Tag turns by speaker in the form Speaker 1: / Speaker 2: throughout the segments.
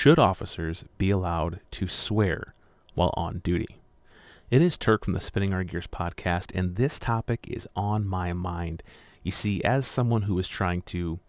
Speaker 1: Should officers be allowed to swear while on duty? It is Turk from the Spinning Our Gears podcast, and this topic is on my mind. You see, as someone who is trying to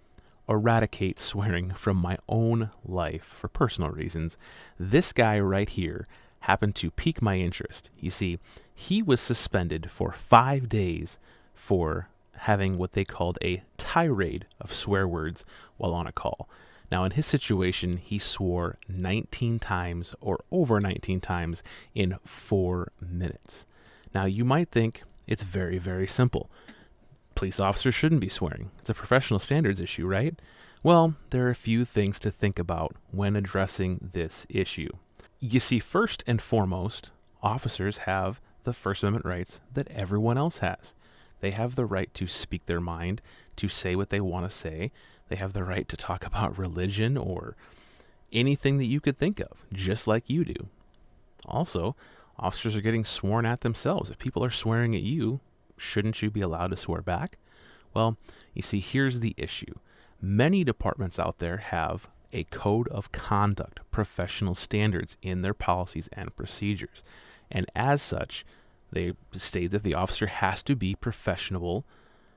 Speaker 1: eradicate swearing from my own life for personal reasons, this guy right here happened to pique my interest. You see, he was suspended for 5 days for having what they called a tirade of swear words while on a call. Now, in his situation, he swore 19 times or over 19 times in 4 minutes. Now, you might think it's very, very simple. Police officers shouldn't be swearing. It's a professional standards issue, right? Well, there are a few things to think about when addressing this issue. You see, first and foremost, officers have the First Amendment rights that everyone else has. They have the right to speak their mind, to say what they want to say. They have the right to talk about religion or anything that you could think of, just like you do. Also, officers are getting sworn at themselves. If people are swearing at you, shouldn't you be allowed to swear back? Well, you see, here's the issue. Many departments out there have a code of conduct, professional standards in their policies and procedures. And as such, they state that the officer has to be professional,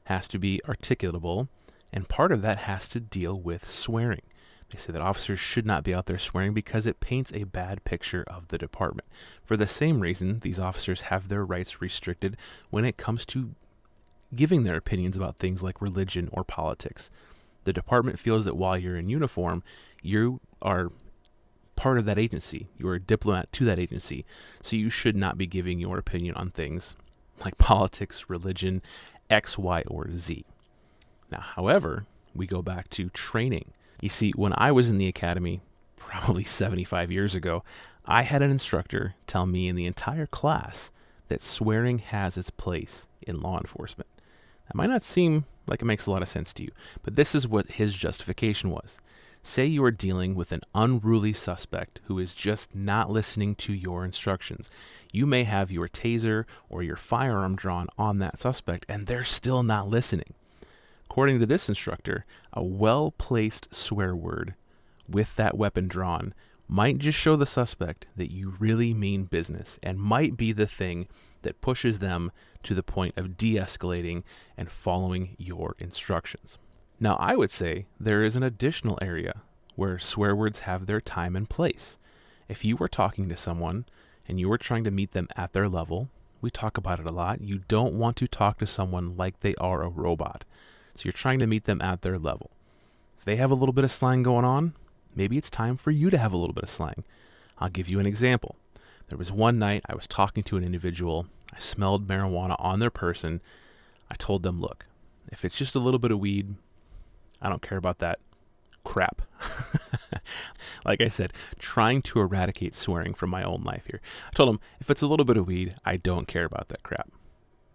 Speaker 1: has to be articulable, and part of that has to deal with swearing. They say that officers should not be out there swearing because it paints a bad picture of the department. For the same reason, these officers have their rights restricted when it comes to giving their opinions about things like religion or politics. The department feels that while you're in uniform, you are part of that agency. You're a diplomat to that agency. So you should not be giving your opinion on things like politics, religion, X, Y, or Z. Now, however, we go back to training. You see, when I was in the academy, probably 75 years ago, I had an instructor tell me in the entire class that swearing has its place in law enforcement. That might not seem like it makes a lot of sense to you, but this is what his justification was. Say you are dealing with an unruly suspect who is just not listening to your instructions. You may have your taser or your firearm drawn on that suspect, and they're still not listening. According to this instructor, a well-placed swear word with that weapon drawn might just show the suspect that you really mean business and might be the thing that pushes them to the point of de-escalating and following your instructions. Now, I would say there is an additional area where swear words have their time and place. If you were talking to someone and you were trying to meet them at their level, we talk about it a lot, you don't want to talk to someone like they are a robot. So you're trying to meet them at their level. If they have a little bit of slang going on, maybe it's time for you to have a little bit of slang. I'll give you an example. There was one night I was talking to an individual. I smelled marijuana on their person. I told them, look, if it's just a little bit of weed, I don't care about that crap. Like I said, trying to eradicate swearing from my own life here. I told them, if it's a little bit of weed, I don't care about that crap.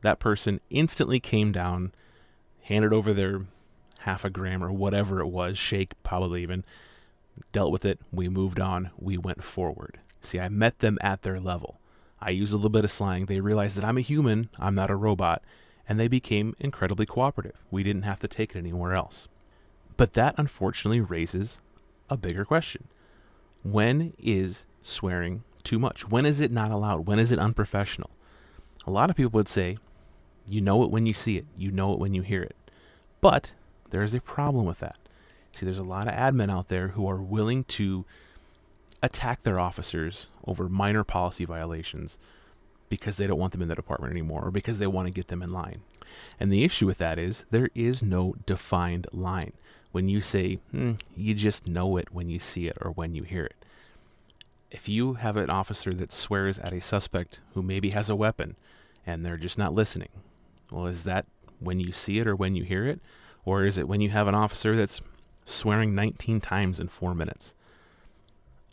Speaker 1: That person instantly came down, handed over their half a gram or whatever it was, shake probably even, dealt with it, we moved on, we went forward. See, I met them at their level. I used a little bit of slang. They realized that I'm a human, I'm not a robot, and they became incredibly cooperative. We didn't have to take it anywhere else. But that unfortunately raises a bigger question. When is swearing too much? When is it not allowed? When is it unprofessional? A lot of people would say, you know it when you see it. You know it when you hear it. But there's a problem with that. See, there's a lot of admin out there who are willing to attack their officers over minor policy violations because they don't want them in the department anymore or because they want to get them in line. And the issue with that is there is no defined line. When you say, you just know it when you see it or when you hear it. If you have an officer that swears at a suspect who maybe has a weapon and they're just not listening, well, is that when you see it or when you hear it? Or is it when you have an officer that's swearing 19 times in 4 minutes?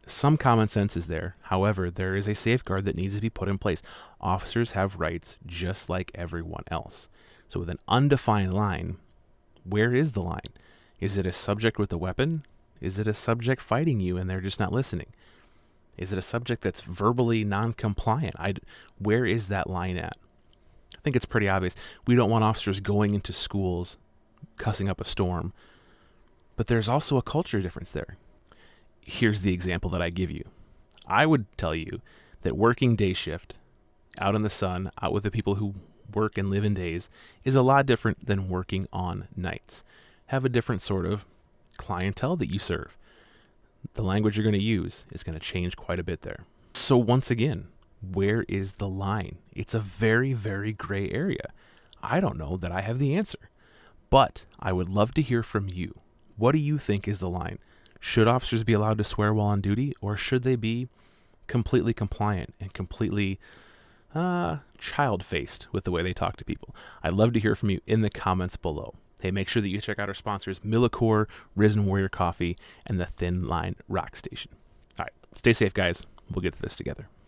Speaker 1: Some common sense is there. However, there is a safeguard that needs to be put in place. Officers have rights just like everyone else. So with an undefined line, where is the line? Is it a subject with a weapon? Is it a subject fighting you and they're just not listening? Is it a subject that's verbally non-compliant? Where is that line at? I think it's pretty obvious. We don't want officers going into schools cussing up a storm. But there's also a culture difference there. here's the example that I give you. I would tell you that working day shift, out in the sun, out with the people who work and live in days, is a lot different than working on nights. Have a different sort of clientele that you serve. The language you're going to use is going to change quite a bit there. So once again, where is the line? It's a very, very gray area. I don't know that I have the answer, but I would love to hear from you. What do you think is the line? Should officers be allowed to swear while on duty, or should they be completely compliant and completely child-faced with the way they talk to people? I'd love to hear from you in the comments below. Hey, make sure that you check out our sponsors, Millicor, Risen Warrior Coffee, and the Thin Line Rock Station. All right, stay safe, guys. We'll get to this together.